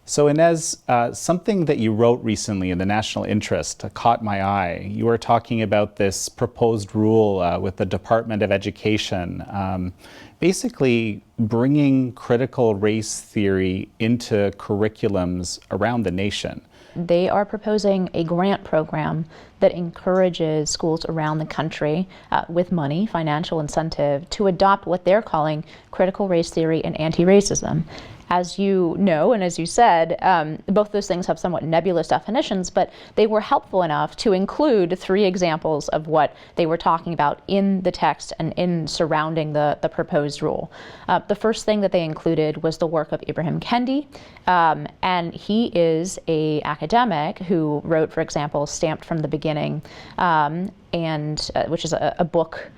So Inez, something that you wrote recently in the National Interest caught my eye. You were talking about this proposed rule with the Department of Education, basically bringing critical race theory into curriculums around the nation. They are proposing a grant program that encourages schools around the country with money, financial incentive, to adopt what they're calling critical race theory and anti-racism. As you know, and as you said, both those things have somewhat nebulous definitions, but they were helpful enough to include 3 examples of what they were talking about in the text and in surrounding the proposed rule. The first thing that they included was the work of Ibram Kendi, and he is an academic who wrote, for example, Stamped from the Beginning, which is a book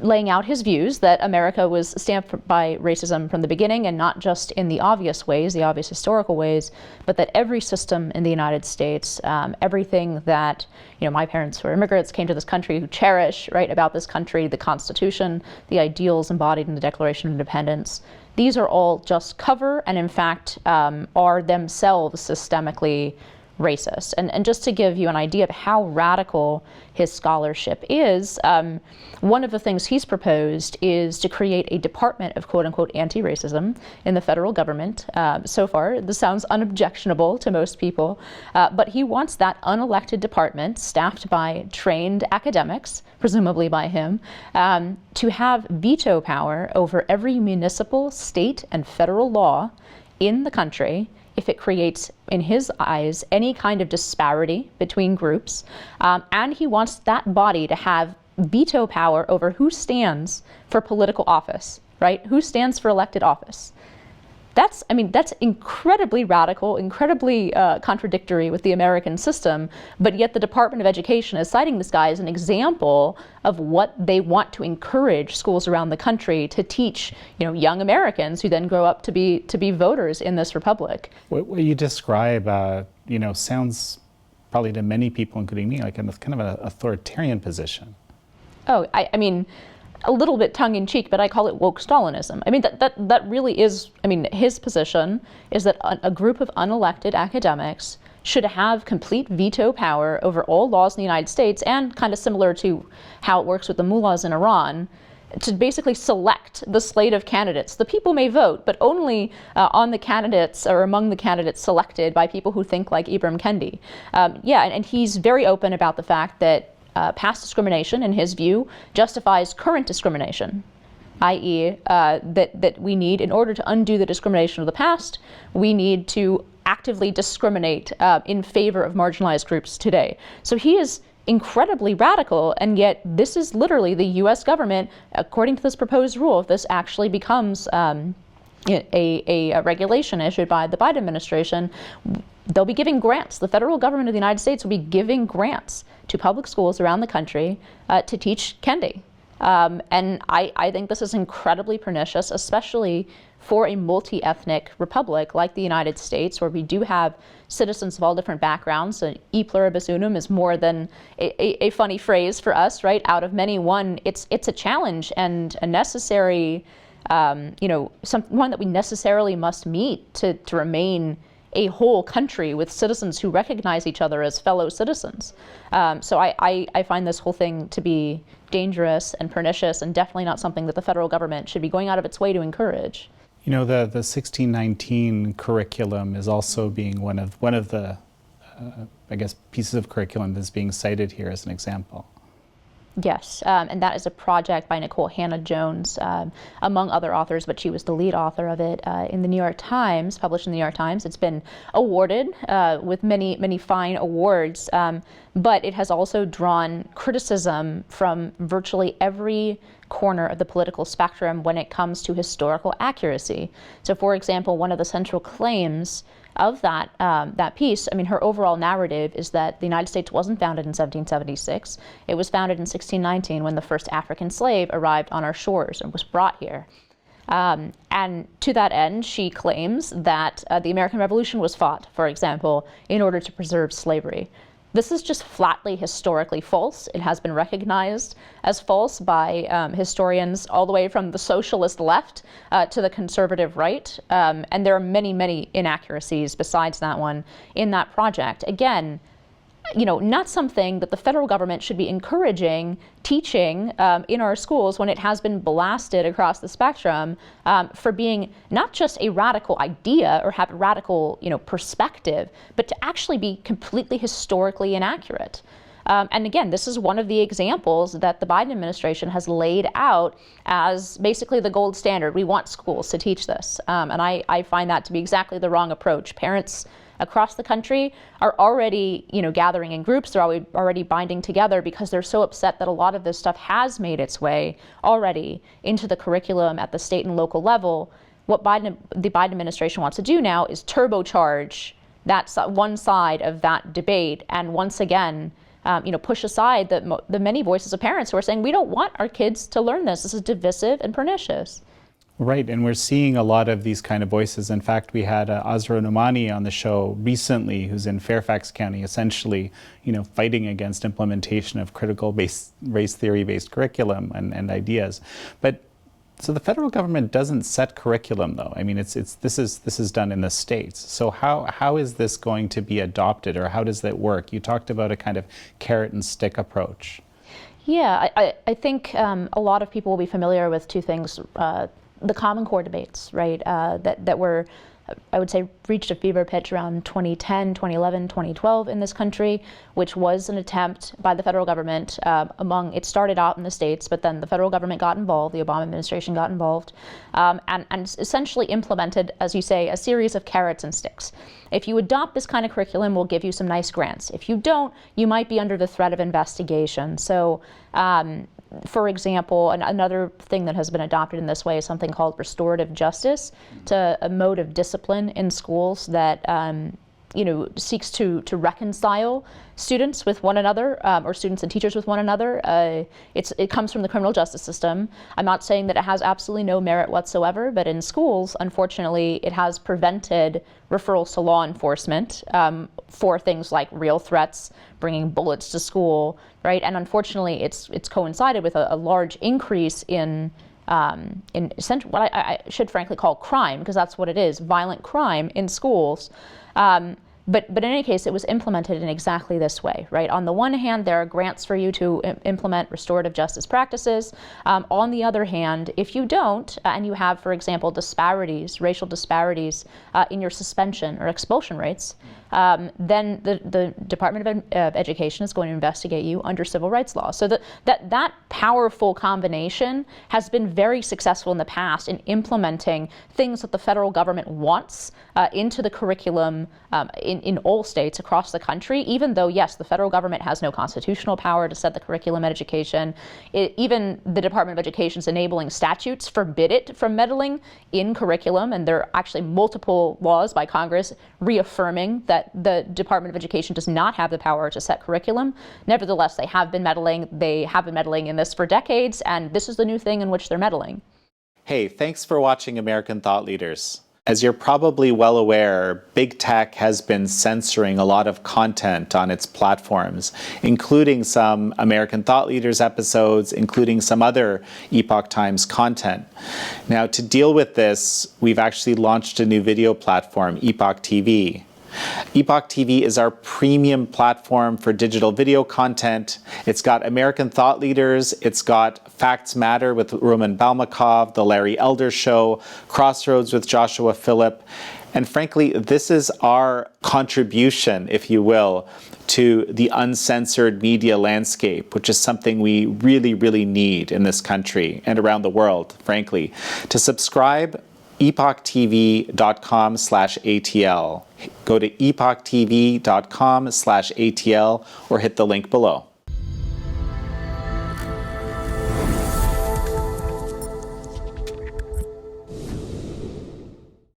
laying out his views that America was stamped by racism from the beginning, and not just in the obvious ways, the obvious historical ways, but that every system in the United States, everything that, my parents who are immigrants came to this country who cherish, right, about this country, the Constitution, the ideals embodied in the Declaration of Independence, these are all just cover and in fact are themselves systemically racist. And just to give you an idea of how radical his scholarship is, one of the things he's proposed is to create a department of quote-unquote anti-racism in the federal government. So far, this sounds unobjectionable to most people, but he wants that unelected department, staffed by trained academics, presumably by him, to have veto power over every municipal, state, and federal law in the country if it creates, in his eyes, any kind of disparity between groups. And he wants that body to have veto power over who stands for political office, right? Who stands for elected office. That's incredibly radical, incredibly contradictory with the American system, but yet the Department of Education is citing this guy as an example of what they want to encourage schools around the country to teach, young Americans who then grow up to be voters in this republic. What you describe, sounds probably to many people, including me, like a kind of an authoritarian position. Oh, I mean, a little bit tongue-in-cheek, but I call it woke Stalinism. That really is, his position is that a group of unelected academics should have complete veto power over all laws in the United States, and kind of similar to how it works with the mullahs in Iran, to basically select the slate of candidates. The people may vote, but only on the candidates or among the candidates selected by people who think like Ibram Kendi. And he's very open about the fact that past discrimination, in his view, justifies current discrimination, i.e. That we need, in order to undo the discrimination of the past, we need to actively discriminate in favor of marginalized groups today. So he is incredibly radical, and yet this is literally the U.S. government, according to this proposed rule, if this actually becomes a regulation issued by the Biden administration, they'll be giving grants. The federal government of the United States will be giving grants to public schools around the country to teach Kendi. And I think this is incredibly pernicious, especially for a multi-ethnic republic like the United States, where we do have citizens of all different backgrounds. So e pluribus unum is more than a funny phrase for us, right? Out of many, one. It's a challenge and a necessary, one that we necessarily must meet to remain a whole country with citizens who recognize each other as fellow citizens. So I find this whole thing to be dangerous and pernicious, and definitely not something that the federal government should be going out of its way to encourage. The 1619 curriculum is also being one of the, pieces of curriculum that's being cited here as an example. Yes, and that is a project by Nicole Hannah-Jones, among other authors, but she was the lead author of it in the New York Times, published in the New York Times. It's been awarded with many, many fine awards, but it has also drawn criticism from virtually every corner of the political spectrum when it comes to historical accuracy. So, for example, one of the central claims of that piece, her overall narrative is that the United States wasn't founded in 1776. It was founded in 1619 when the first African slave arrived on our shores and was brought here. And to that end, she claims that the American Revolution was fought, for example, in order to preserve slavery. This is just flatly historically false. It has been recognized as false by historians all the way from the socialist left to the conservative right. And there are many, many inaccuracies besides that one in that project. Again, not something that the federal government should be encouraging teaching in our schools when it has been blasted across the spectrum for being not just a radical idea or have a radical, perspective, but to actually be completely historically inaccurate. And again, this is one of the examples that the Biden administration has laid out as basically the gold standard. We want schools to teach this. And I find that to be exactly the wrong approach. Parents across the country are already, gathering in groups. They're already binding together because they're so upset that a lot of this stuff has made its way already into the curriculum at the state and local level. What the Biden administration wants to do now is turbocharge that one side of that debate, and once again, push aside the many voices of parents who are saying, we don't want our kids to learn this. This is divisive and pernicious. Right, and we're seeing a lot of these kind of voices. In fact, we had Azra Nomani on the show recently, who's in Fairfax County, essentially, fighting against implementation of critical race theory-based curriculum and ideas. But so the federal government doesn't set curriculum, though. I mean, this is done in the states. So how is this going to be adopted, or how does that work? You talked about a kind of carrot and stick approach. Yeah, I think a lot of people will be familiar with two things. The Common Core debates, right, that were, I would say, reached a fever pitch around 2010, 2011, 2012 in this country, which was an attempt by the federal government it started out in the states, but then the federal government got involved, the Obama administration got involved, and essentially implemented, as you say, a series of carrots and sticks. If you adopt this kind of curriculum, we'll give you some nice grants. If you don't, you might be under the threat of investigation. So, for example, another thing that has been adopted in this way is something called restorative justice, to a mode of discipline in schools that seeks to reconcile students with one another, or students and teachers with one another. It comes from the criminal justice system. I'm not saying that it has absolutely no merit whatsoever, but in schools, unfortunately, it has prevented referrals to law enforcement for things like real threats, bringing bullets to school, right? And unfortunately, it's coincided with a large increase in essentially what I should frankly call crime, because that's what it is, violent crime in schools. But in any case, it was implemented in exactly this way, right? On the one hand, there are grants for you to implement restorative justice practices. On the other hand, if you don't, and you have, for example, racial disparities in your suspension or expulsion rates, then the Department of Education is going to investigate you under civil rights law. So that powerful combination has been very successful in the past in implementing things that the federal government wants into the curriculum in all states across the country, even though, yes, the federal government has no constitutional power to set the curriculum in education. Even the Department of Education's enabling statutes forbid it from meddling in curriculum, and there are actually multiple laws by Congress reaffirming that the Department of Education does not have the power to set curriculum. Nevertheless, they have been meddling. They have been meddling in this for decades, and this is the new thing in which they're meddling. Hey, thanks for watching American Thought Leaders. As you're probably well aware, big tech has been censoring a lot of content on its platforms, including some American Thought Leaders episodes, including some other Epoch Times content. Now, to deal with this, we've actually launched a new video platform, Epoch TV. Epoch TV is our premium platform for digital video content. It's got American Thought Leaders, it's got Facts Matter with Roman Balmakov, The Larry Elder Show, Crossroads with Joshua Phillip, and frankly, this is our contribution, if you will, to the uncensored media landscape, which is something we really, really need in this country and around the world, frankly. To subscribe, epochtv.com/ATL. Go to epochtv.com/ATL or hit the link below.